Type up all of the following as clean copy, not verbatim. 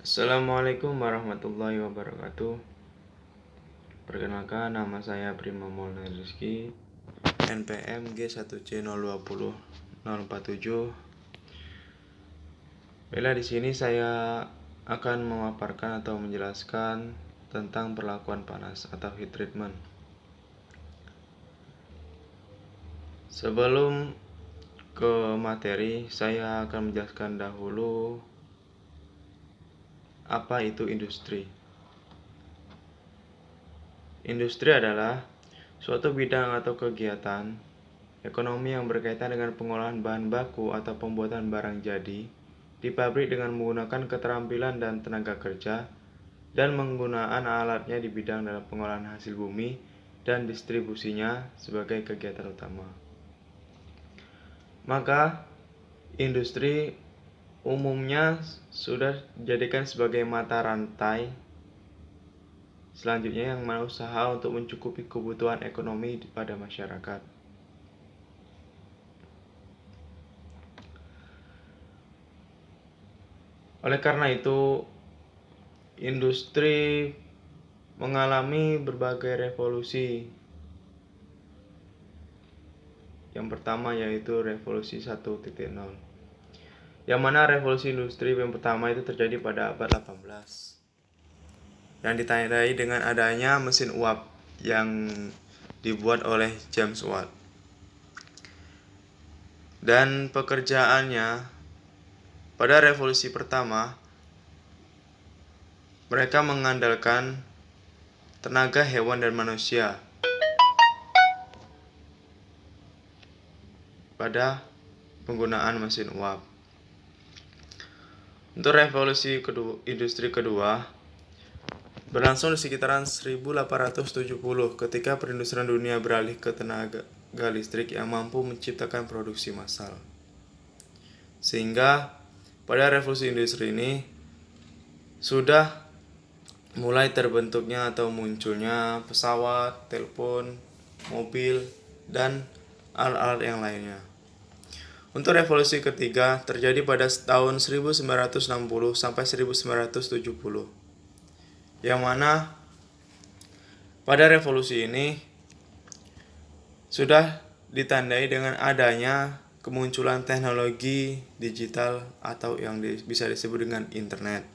Assalamualaikum warahmatullahi wabarakatuh. Perkenalkan, nama saya Prima Maulana Rizky, NPM G1C020047. Bila di sini saya akan memaparkan atau menjelaskan tentang perlakuan panas atau heat treatment. Sebelum ke materi, saya akan menjelaskan dahulu apa itu industri. Industri adalah suatu bidang atau kegiatan ekonomi yang berkaitan dengan pengolahan bahan baku atau pembuatan barang jadi di pabrik dengan menggunakan keterampilan dan tenaga kerja dan penggunaan alatnya di bidang dalam pengolahan hasil bumi dan distribusinya sebagai kegiatan utama. Maka industri umumnya sudah dijadikan sebagai mata rantai selanjutnya yang mana usaha untuk mencukupi kebutuhan ekonomi pada masyarakat. Oleh karena itu, industri mengalami berbagai revolusi. Yang pertama yaitu revolusi 1.0. Yang mana revolusi industri yang pertama itu terjadi pada abad 18. Yang ditandai dengan adanya mesin uap yang dibuat oleh James Watt. Dan pekerjaannya pada revolusi pertama, mereka mengandalkan tenaga hewan dan manusia pada penggunaan mesin uap. Untuk revolusi industri kedua berlangsung di sekitaran 1870 ketika perindustrian dunia beralih ke tenaga listrik yang mampu menciptakan produksi massal. Sehingga pada revolusi industri ini sudah mulai terbentuknya atau munculnya pesawat, telepon, mobil, dan alat-alat yang lainnya. Untuk revolusi ketiga terjadi pada tahun 1960 sampai 1970. Yang mana pada revolusi ini sudah ditandai dengan adanya kemunculan teknologi digital atau yang bisa disebut dengan internet.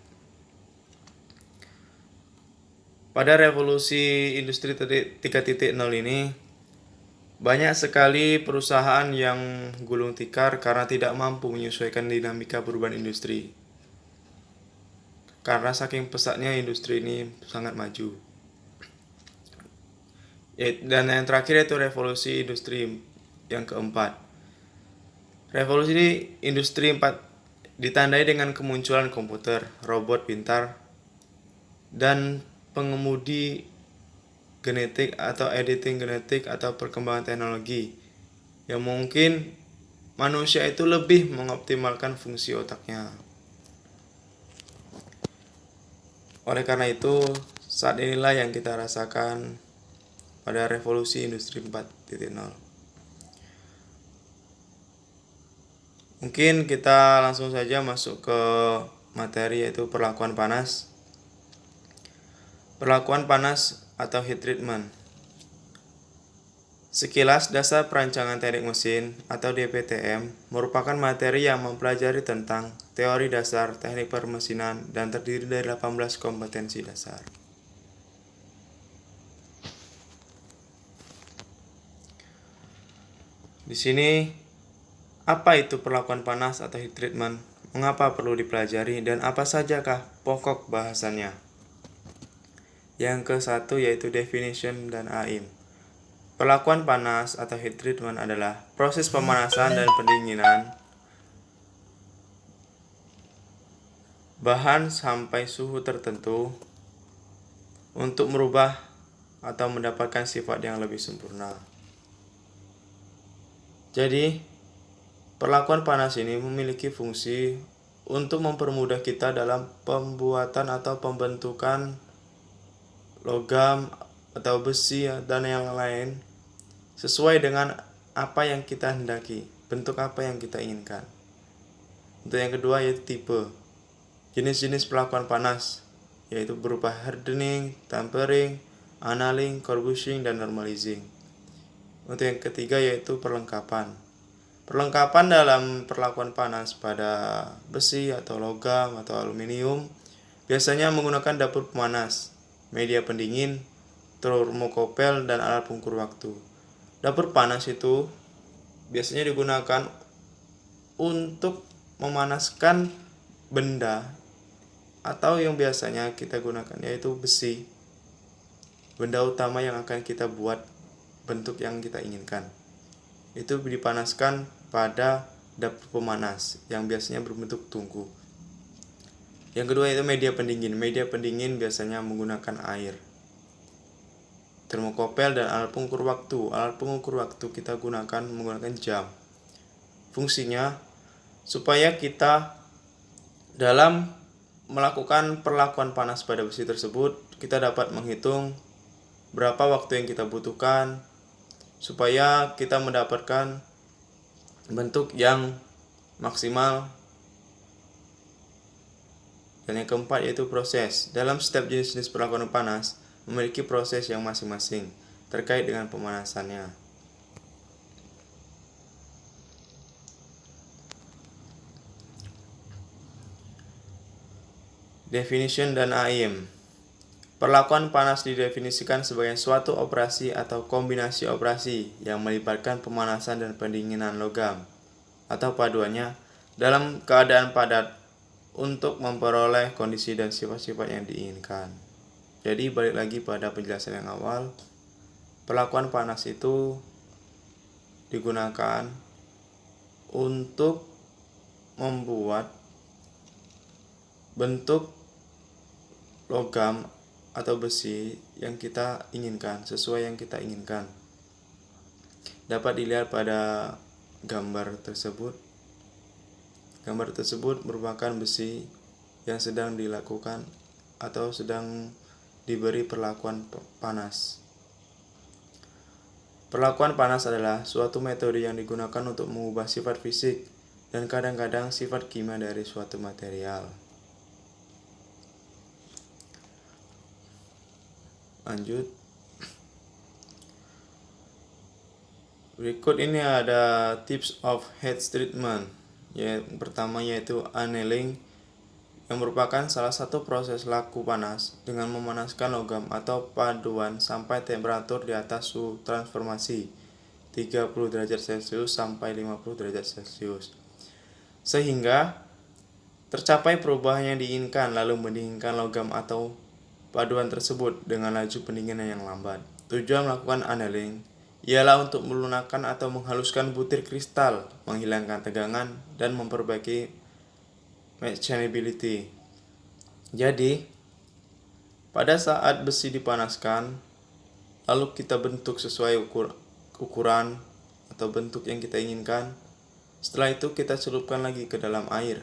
Pada revolusi industri 3.0 ini banyak sekali perusahaan yang gulung tikar karena tidak mampu menyesuaikan dinamika perubahan industri. Karena saking pesatnya industri ini sangat maju. Dan yang terakhir yaitu revolusi industri yang keempat. Revolusi industri 4 ditandai dengan kemunculan komputer, robot pintar, dan pengemudi genetik atau editing genetik atau perkembangan teknologi yang mungkin manusia itu lebih mengoptimalkan fungsi otaknya. Oleh karena itu, saat inilah yang kita rasakan pada revolusi industri 4.0. Mungkin kita langsung saja masuk ke materi yaitu perlakuan panas. Perlakuan panas atau heat treatment. Sekilas, dasar perancangan teknik mesin atau DPTM merupakan materi yang mempelajari tentang teori dasar teknik permesinan dan terdiri dari 18 kompetensi dasar. Di sini, apa itu perlakuan panas atau heat treatment? Mengapa perlu dipelajari dan apa sajakah pokok bahasannya? Yang ke-1 yaitu definition dan aim. Perlakuan panas atau heat treatment adalah proses pemanasan dan pendinginan bahan sampai suhu tertentu untuk merubah atau mendapatkan sifat yang lebih sempurna. Jadi, perlakuan panas ini memiliki fungsi untuk mempermudah kita dalam pembuatan atau pembentukan logam atau besi dan yang lain sesuai dengan apa yang kita hendaki, bentuk apa yang kita inginkan. Untuk yang kedua yaitu tipe. Jenis-jenis perlakuan panas yaitu berupa hardening, tempering, annealing, corbusing, dan normalizing. Untuk yang ketiga yaitu perlengkapan. Perlengkapan dalam perlakuan panas pada besi atau logam atau aluminium biasanya menggunakan dapur pemanas, media pendingin, termokopel, dan alat pengukur waktu. Dapur panas itu biasanya digunakan untuk memanaskan benda atau yang biasanya kita gunakan yaitu besi, benda utama yang akan kita buat bentuk yang kita inginkan. Itu dipanaskan pada dapur pemanas yang biasanya berbentuk tungku. Yang kedua itu media pendingin. Media pendingin biasanya menggunakan air, termokopel, dan alat pengukur waktu. Alat pengukur waktu kita gunakan menggunakan jam. Fungsinya supaya kita dalam melakukan perlakuan panas pada besi tersebut, kita dapat menghitung berapa waktu yang kita butuhkan supaya kita mendapatkan bentuk yang maksimal. Dan yang keempat yaitu proses. Dalam setiap jenis-jenis perlakuan panas memiliki proses yang masing-masing terkait dengan pemanasannya. Definition dan AIM. Perlakuan panas didefinisikan sebagai suatu operasi atau kombinasi operasi yang melibatkan pemanasan dan pendinginan logam atau paduannya dalam keadaan padat untuk memperoleh kondisi dan sifat-sifat yang diinginkan. Jadi balik lagi pada penjelasan yang awal, perlakuan panas itu digunakan untuk membuat bentuk logam atau besi yang kita inginkan, sesuai yang kita inginkan. Dapat dilihat pada gambar tersebut. Gambar tersebut merupakan besi yang sedang dilakukan atau sedang diberi perlakuan panas. Perlakuan panas adalah suatu metode yang digunakan untuk mengubah sifat fisik dan kadang-kadang sifat kimia dari suatu material. Lanjut. Berikut ini ada tips of heat treatment. Yang pertama yaitu annealing, yang merupakan salah satu proses laku panas dengan memanaskan logam atau paduan sampai temperatur di atas suhu transformasi 30 derajat Celcius sampai 50 derajat Celcius, sehingga tercapai perubahan yang diinginkan, lalu mendinginkan logam atau paduan tersebut dengan laju pendinginan yang lambat. Tujuan melakukan annealing ialah untuk melunakkan atau menghaluskan butir kristal, menghilangkan tegangan, dan memperbaiki machinability. Jadi, pada saat besi dipanaskan, lalu kita bentuk sesuai ukuran atau bentuk yang kita inginkan. Setelah itu kita celupkan lagi ke dalam air.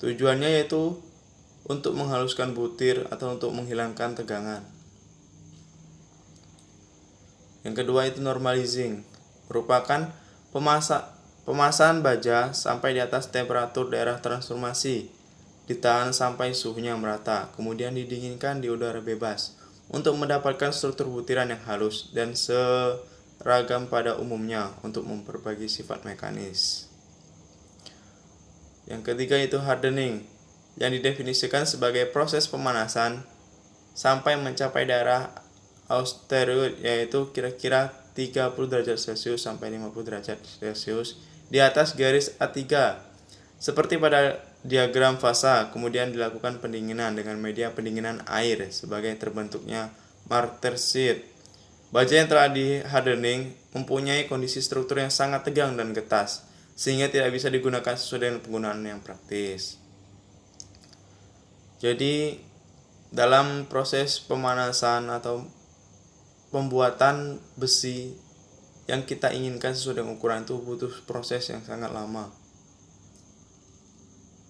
Tujuannya yaitu untuk menghaluskan butir atau untuk menghilangkan tegangan. Yang kedua itu normalizing, merupakan pemasan baja sampai di atas temperatur daerah transformasi, ditahan sampai suhunya merata, kemudian didinginkan di udara bebas untuk mendapatkan struktur butiran yang halus dan seragam pada umumnya untuk memperbaiki sifat mekanis. Yang ketiga itu hardening, yang didefinisikan sebagai proses pemanasan sampai mencapai daerah austeroid, yaitu kira-kira 30 derajat Celcius sampai 50 derajat Celcius di atas garis A3 seperti pada diagram fasa. Kemudian dilakukan pendinginan dengan media pendinginan air sebagai terbentuknya martensit. Baja yang telah di hardening mempunyai kondisi struktur yang sangat tegang dan getas sehingga tidak bisa digunakan sesuai dengan penggunaan yang praktis. Jadi dalam proses pemanasan atau pembuatan besi yang kita inginkan sesuai dengan ukuran itu butuh proses yang sangat lama.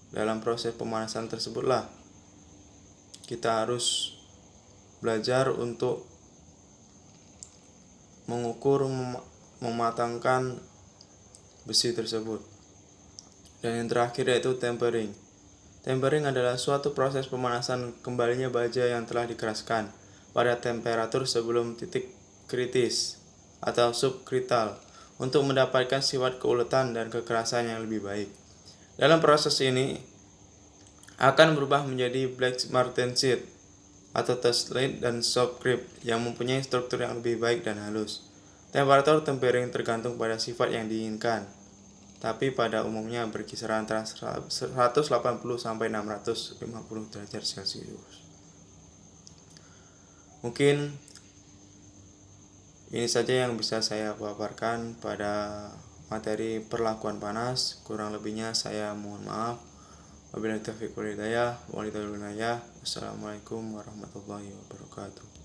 Dalam proses pemanasan tersebutlah kita harus belajar untuk mengukur, mematangkan besi tersebut. Dan yang terakhir yaitu tempering, Tempering adalah suatu proses pemanasan kembalinya baja yang telah dikeraskan pada temperatur sebelum titik kritis atau subkrital untuk mendapatkan sifat keuletan dan kekerasan yang lebih baik. Dalam proses ini akan berubah menjadi black martensit atau touchlight dan soft creep yang mempunyai struktur yang lebih baik dan halus. Temperatur tempering tergantung pada sifat yang diinginkan, tapi pada umumnya berkisar antara 180 sampai 650 derajat Celcius. Mungkin ini saja yang bisa saya paparkan pada materi perlakuan panas. Kurang lebihnya saya mohon maaf. Wabillahi taufiq wal hidayah. Wassalamualaikum warahmatullahi wabarakatuh.